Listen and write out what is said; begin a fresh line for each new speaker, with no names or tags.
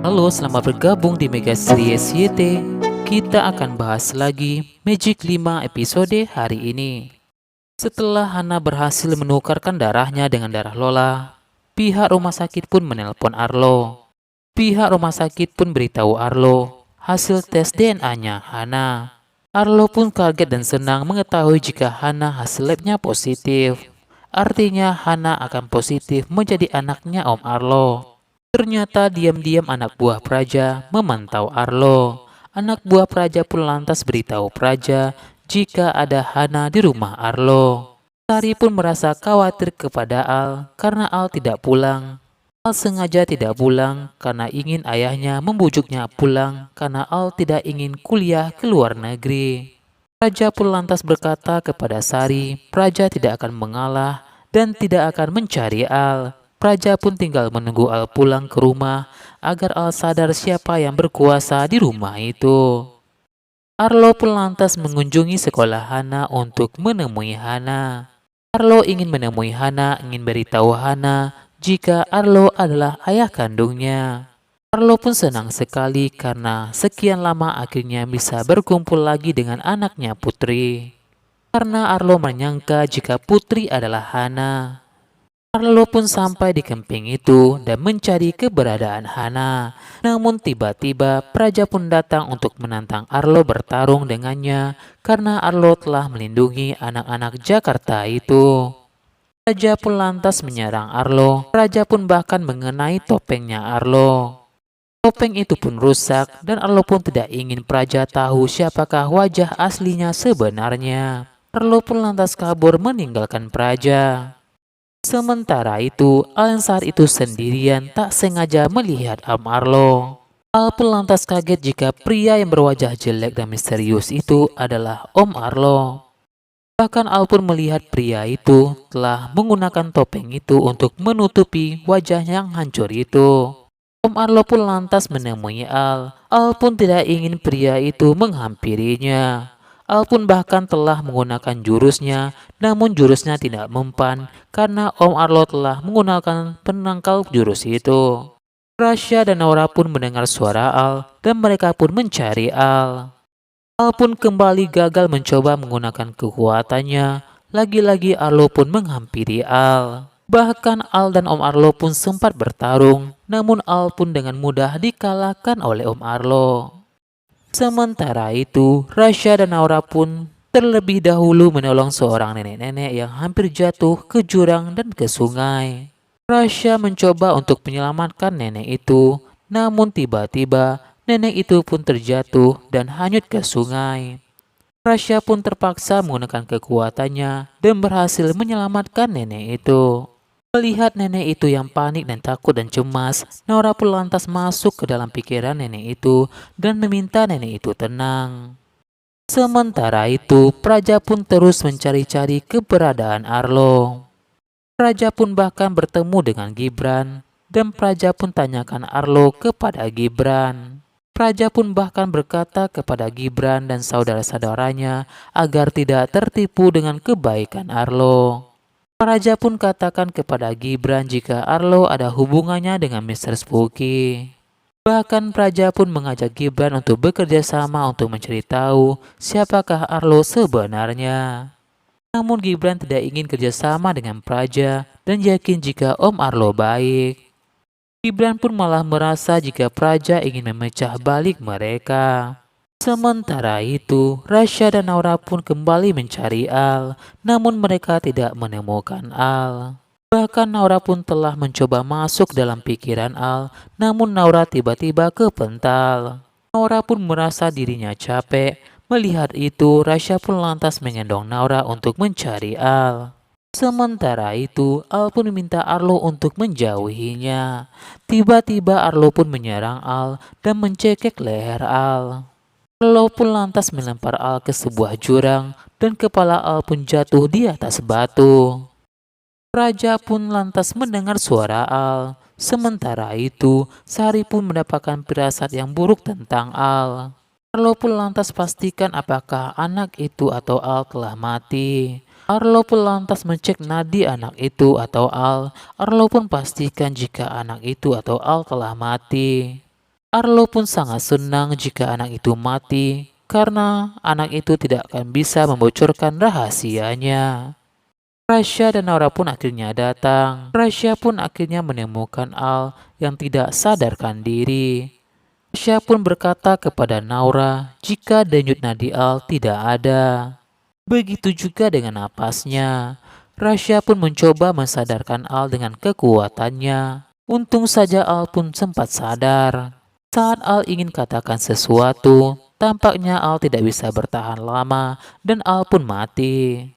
Halo, selamat bergabung di Mega Series YT. Kita akan bahas lagi Magic 5 episode hari ini. Setelah Hana berhasil menukarkan darahnya dengan darah Lola, pihak rumah sakit pun menelpon Arlo. Pihak rumah sakit pun beritahu Arlo hasil tes DNA-nya Hana. Arlo pun kaget dan senang mengetahui jika Hana hasil labnya positif. Artinya Hana akan positif menjadi anaknya Om Arlo. Ternyata diam-diam anak buah Praja memantau Arlo. Anak buah Praja pun lantas beritahu Praja jika ada Hana di rumah Arlo. Sari pun merasa khawatir kepada Al karena Al tidak pulang. Al sengaja tidak pulang karena ingin ayahnya membujuknya pulang karena Al tidak ingin kuliah ke luar negeri. Praja pun lantas berkata kepada Sari, Praja tidak akan mengalah dan tidak akan mencari Al. Praja pun tinggal menunggu Al pulang ke rumah agar Al sadar siapa yang berkuasa di rumah itu. Arlo pun lantas mengunjungi sekolah Hana untuk menemui Hana. Arlo ingin menemui Hana, ingin beritahu Hana jika Arlo adalah ayah kandungnya. Arlo pun senang sekali karena sekian lama akhirnya bisa berkumpul lagi dengan anaknya Putri. Karena Arlo menyangka jika Putri adalah Hana. Arlo pun sampai di kemping itu dan mencari keberadaan Hana. Namun tiba-tiba Praja pun datang untuk menantang Arlo bertarung dengannya karena Arlo telah melindungi anak-anak Jakarta itu. Praja pun lantas menyerang Arlo. Praja pun bahkan mengenai topengnya Arlo. Topeng itu pun rusak dan Arlo pun tidak ingin Praja tahu siapakah wajah aslinya sebenarnya. Arlo pun lantas kabur meninggalkan Praja. Sementara itu, Al yang saat itu sendirian tak sengaja melihat Om Arlo. Al pun lantas kaget jika pria yang berwajah jelek dan misterius itu adalah Om Arlo. Bahkan Al pun melihat pria itu telah menggunakan topeng itu untuk menutupi wajah yang hancur itu. Om Arlo pun lantas menemui Al. Al pun tidak ingin pria itu menghampirinya. Al pun bahkan telah menggunakan jurusnya, namun jurusnya tidak mempan karena Om Arlo telah menggunakan penangkal jurus itu. Rasya dan Naura pun mendengar suara Al dan mereka pun mencari Al. Al pun kembali gagal mencoba menggunakan kekuatannya. Lagi-lagi Arlo pun menghampiri Al. Bahkan Al dan Om Arlo pun sempat bertarung, namun Al pun dengan mudah dikalahkan oleh Om Arlo. Sementara itu, Rasya dan Naura pun terlebih dahulu menolong seorang nenek-nenek yang hampir jatuh ke jurang dan ke sungai. Rasya mencoba untuk menyelamatkan nenek itu, namun tiba-tiba nenek itu pun terjatuh dan hanyut ke sungai. Rasya pun terpaksa menggunakan kekuatannya dan berhasil menyelamatkan nenek itu. Melihat nenek itu yang panik dan takut dan cemas, Naura pun lantas masuk ke dalam pikiran nenek itu dan meminta nenek itu tenang. Sementara itu, Praja pun terus mencari-cari keberadaan Arlo. Praja pun bahkan bertemu dengan Gibran, dan Praja pun tanyakan Arlo kepada Gibran. Praja pun bahkan berkata kepada Gibran dan saudara-saudaranya agar tidak tertipu dengan kebaikan Arlo. Praja pun katakan kepada Gibran jika Arlo ada hubungannya dengan Mr. Spooky. Bahkan Praja pun mengajak Gibran untuk bekerja sama untuk mencari tahu siapakah Arlo sebenarnya. Namun Gibran tidak ingin kerjasama dengan Praja dan yakin jika Om Arlo baik. Gibran pun malah merasa jika Praja ingin memecah balik mereka. Sementara itu, Rasya dan Naura pun kembali mencari Al, namun mereka tidak menemukan Al. Bahkan Naura pun telah mencoba masuk dalam pikiran Al, namun Naura tiba-tiba kepental. Naura pun merasa dirinya capek. Melihat itu, Rasya pun lantas menggendong Naura untuk mencari Al. Sementara itu, Al pun meminta Arlo untuk menjauhinya. Tiba-tiba Arlo pun menyerang Al dan mencekik leher Al. Arlo pun lantas melempar Al ke sebuah jurang dan kepala Al pun jatuh di atas batu. Raja pun lantas mendengar suara Al. Sementara itu, Sari pun mendapatkan firasat yang buruk tentang Al. Arlo pun lantas pastikan apakah anak itu atau Al telah mati. Arlo pun lantas mencek nadi anak itu atau Al. Arlo pun pastikan jika anak itu atau Al telah mati. Arlo pun sangat senang jika anak itu mati, karena anak itu tidak akan bisa membocorkan rahasianya. Rasya dan Naura pun akhirnya datang. Rasya pun akhirnya menemukan Al yang tidak sadarkan diri. Rasya pun berkata kepada Naura jika denyut nadi Al tidak ada. Begitu juga dengan napasnya. Rasya pun mencoba mensadarkan Al dengan kekuatannya. Untung saja Al pun sempat sadar. Saat Al ingin katakan sesuatu, tampaknya Al tidak bisa bertahan lama dan Al pun mati.